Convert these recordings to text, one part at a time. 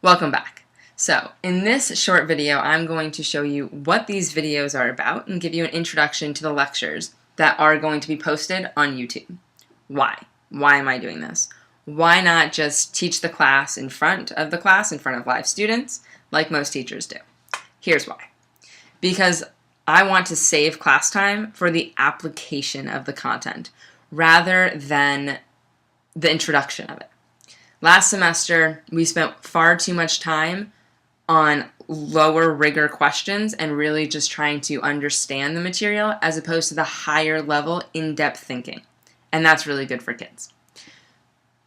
Welcome back. So, in this short video, I'm going to show you what these videos are about and give you an introduction to the lectures that are going to be posted on YouTube. Why? Why am I doing this? Why not just teach the class, in front of live students, like most teachers do? Here's why. Because I want to save class time for the application of the content, rather than the introduction of it. Last semester, we spent far too much time on lower rigor questions and really just trying to understand the material as opposed to the higher level in-depth thinking. And that's really good for kids.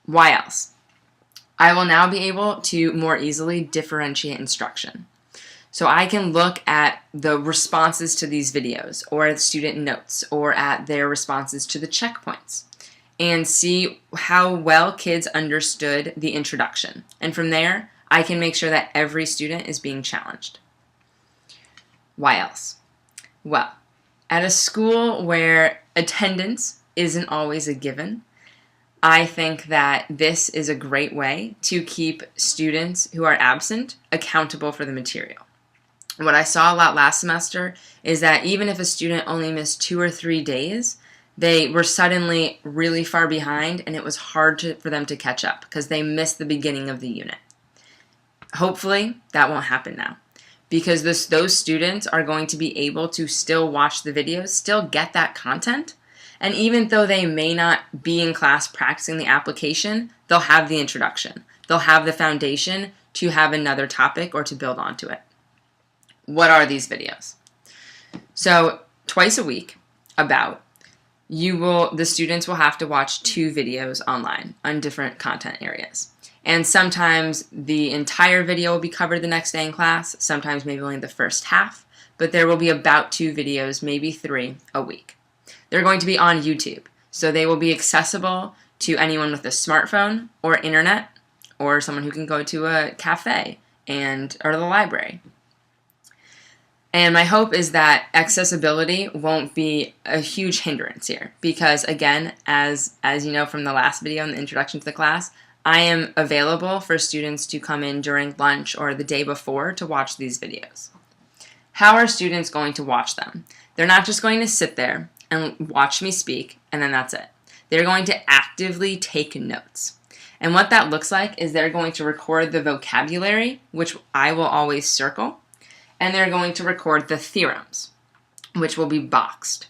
Why else? I will now be able to more easily differentiate instruction. So I can look at the responses to these videos or at student notes or at their responses to the checkpoints and see how well kids understood the introduction. And from there, I can make sure that every student is being challenged. Why else? Well, at a school where attendance isn't always a given, I think that this is a great way to keep students who are absent accountable for the material. What I saw a lot last semester is that even if a student only missed 2 or 3 days, they were suddenly really far behind and it was hard for them to catch up because they missed the beginning of the unit. Hopefully that won't happen now, because those students are going to be able to still watch the videos, still get that content, and even though they may not be in class practicing the application, they'll have the introduction. They'll have the foundation to have another topic or to build onto it. What are these videos? So twice a week, the students will have to watch 2 videos online on different content areas. And sometimes the entire video will be covered the next day in class, sometimes maybe only the first half, but there will be about 2 videos, maybe 3 a week. They're going to be on YouTube, so they will be accessible to anyone with a smartphone or internet, or someone who can go to a cafe or the library. And my hope is that accessibility won't be a huge hindrance here because, again, as you know from the last video in the introduction to the class, I am available for students to come in during lunch or the day before to watch these videos. How are students going to watch them? They're not just going to sit there and watch me speak and then that's it. They're going to actively take notes. And what that looks like is they're going to record the vocabulary, which I will always circle, and they're going to record the theorems, which will be boxed.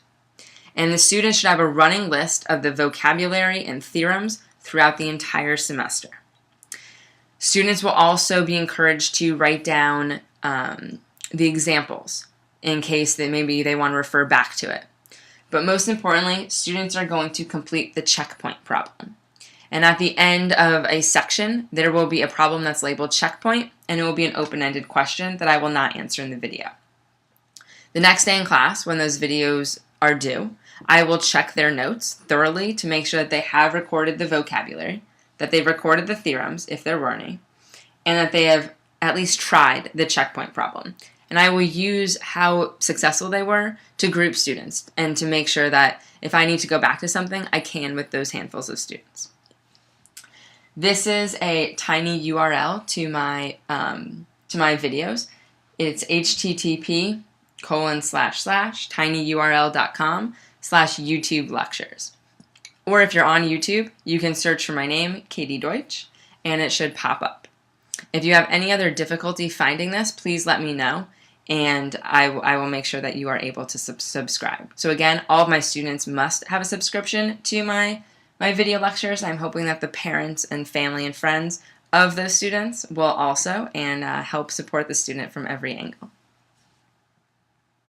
And the students should have a running list of the vocabulary and theorems throughout the entire semester. Students will also be encouraged to write down the examples in case that maybe they want to refer back to it. But most importantly, students are going to complete the checkpoint problem. And at the end of a section, there will be a problem that's labeled checkpoint, and it will be an open-ended question that I will not answer in the video. The next day in class, when those videos are due, I will check their notes thoroughly to make sure that they have recorded the vocabulary, that they've recorded the theorems, if there were any, and that they have at least tried the checkpoint problem. And I will use how successful they were to group students and to make sure that if I need to go back to something, I can with those handfuls of students. This is a tiny URL to my videos. It's http://tinyurl.com/YouTube lectures. Or if you're on YouTube, you can search for my name, Katie Deutsch, and it should pop up. If you have any other difficulty finding this, please let me know, and I will make sure that you are able to subscribe. So again, all of my students must have a subscription to my video lectures. I'm hoping that the parents and family and friends of those students will also, and help support the student from every angle.